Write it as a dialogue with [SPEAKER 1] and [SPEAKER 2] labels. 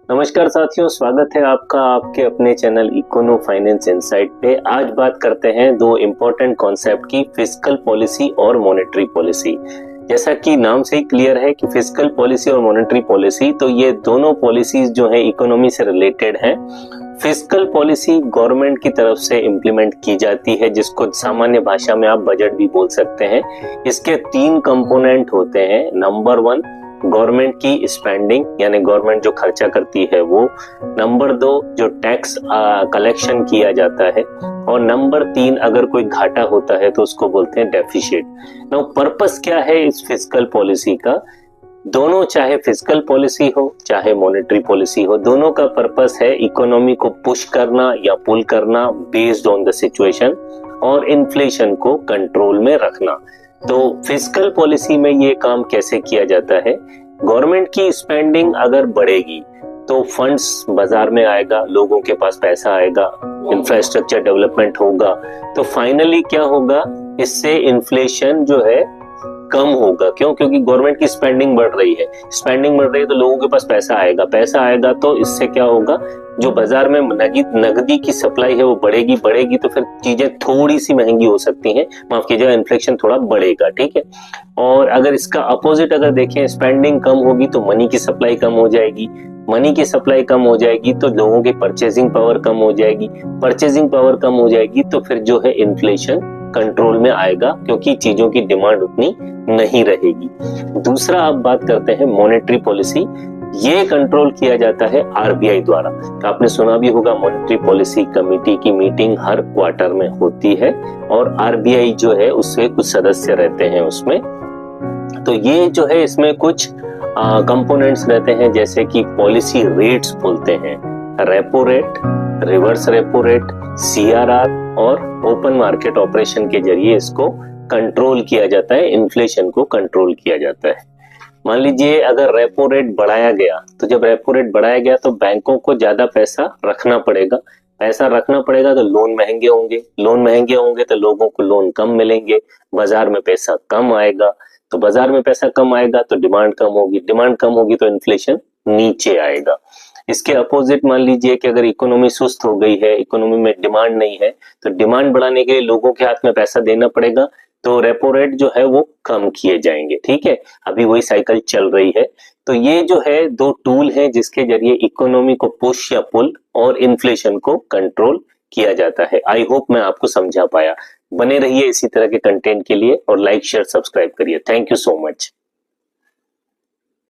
[SPEAKER 1] नमस्कार साथियों, स्वागत है आपका आपके अपने चैनल इकोनो फाइनेंस इनसाइट पे। आज बात करते हैं दो इम्पोर्टेंट कॉन्सेप्ट की, फिस्कल पॉलिसी और मॉनेटरी पॉलिसी। जैसा कि नाम से ही क्लियर है कि फिस्कल पॉलिसी और मॉनेटरी पॉलिसी, तो ये दोनों पॉलिसीज जो है इकोनॉमी से रिलेटेड हैं। फिस्कल पॉलिसी गवर्नमेंट की तरफ से इम्प्लीमेंट की जाती है, जिसको सामान्य भाषा में आप बजट भी बोल सकते हैं। इसके तीन कंपोनेंट होते हैं। नंबर 1, गवर्नमेंट की स्पेंडिंग, यानी गवर्नमेंट जो खर्चा करती है वो। नंबर 2, जो टैक्स कलेक्शन किया जाता है। और नंबर 3, अगर कोई घाटा होता है तो उसको बोलते हैं डेफिसिट। नाउ पर्पस क्या है इस फिस्कल पॉलिसी का? दोनों, चाहे फिस्कल पॉलिसी हो चाहे मॉनेटरी पॉलिसी हो, दोनों का पर्पस है इकोनॉमी को पुश करना या पुल करना बेस्ड ऑन द सिचुएशन, और इन्फ्लेशन को कंट्रोल में रखना। तो फिस्कल पॉलिसी में ये काम कैसे किया जाता है? गवर्नमेंट की स्पेंडिंग अगर बढ़ेगी तो फंड्स बाजार में आएगा, लोगों के पास पैसा आएगा, इंफ्रास्ट्रक्चर डेवलपमेंट होगा। तो फाइनली क्या होगा? इससे इन्फ्लेशन जो है कम होगा। क्यों? क्योंकि गवर्नमेंट की स्पेंडिंग बढ़ रही है। स्पेंडिंग बढ़ रही है तो लोगों के पास पैसा आएगा, पैसा आएगा तो इससे क्या होगा? जो बाजार में नगदी की सप्लाई है वो बढ़ेगी तो फिर चीजें थोड़ी सी महंगी हो सकती हैं, माफ कीजिएगा, इन्फ्लेशन थोड़ा बढ़ेगा। ठीक है। और अगर इसका अपोजिट अगर देखें, स्पेंडिंग कम होगी तो मनी की सप्लाई कम हो जाएगी। मनी की सप्लाई कम हो जाएगी तो लोगों की परचेजिंग पावर कम हो जाएगी। परचेजिंग पावर कम हो जाएगी तो फिर जो है इन्फ्लेशन कंट्रोल में आएगा, क्योंकि चीजों की डिमांड उतनी नहीं रहेगी। दूसरा, अब बात करते हैं मॉनेटरी पॉलिसी। ये कंट्रोल किया जाता है आरबीआई द्वारा। तो आपने सुना भी होगा, मॉनेटरी पॉलिसी कमेटी की मीटिंग हर क्वार्टर में होती है और आरबीआई जो है उससे कुछ सदस्य रहते हैं उसमें। तो ये जो है इसमें कुछ कंपोनेंट्स रहते हैं, जैसे कि पॉलिसी रेट्स बोलते हैं, repo rate, reverse repo rate, CRR और ओपन मार्केट ऑपरेशन के जरिए इसको कंट्रोल किया जाता है, इन्फ्लेशन को कंट्रोल किया जाता है। मान लीजिए अगर रेपो रेट बढ़ाया गया, तो जब रेपो रेट बढ़ाया गया तो बैंकों को ज्यादा पैसा रखना पड़ेगा। पैसा रखना पड़ेगा तो लोन महंगे होंगे, लोन महंगे होंगे तो लोगों को लोन कम मिलेंगे, बाजार में पैसा कम आएगा। तो बाजार में पैसा कम आएगा तो डिमांड कम होगी, डिमांड कम होगी तो इन्फ्लेशन नीचे आएगा। इसके अपोजिट मान लीजिए कि अगर इकोनॉमी सुस्त हो गई है, इकोनॉमी में डिमांड नहीं है, तो डिमांड बढ़ाने के लिए लोगों के हाथ में पैसा देना पड़ेगा, तो रेपो रेट जो है वो कम किए जाएंगे। ठीक है, अभी वही साइकिल चल रही है। तो ये जो है दो टूल हैं जिसके जरिए इकोनॉमी को पुश या पुल और इन्फ्लेशन को कंट्रोल किया जाता है। आई होप मैं आपको समझा पाया। बने रहिए इसी तरह के कंटेंट के लिए और लाइक शेयर सब्सक्राइब करिए। Thank you so much.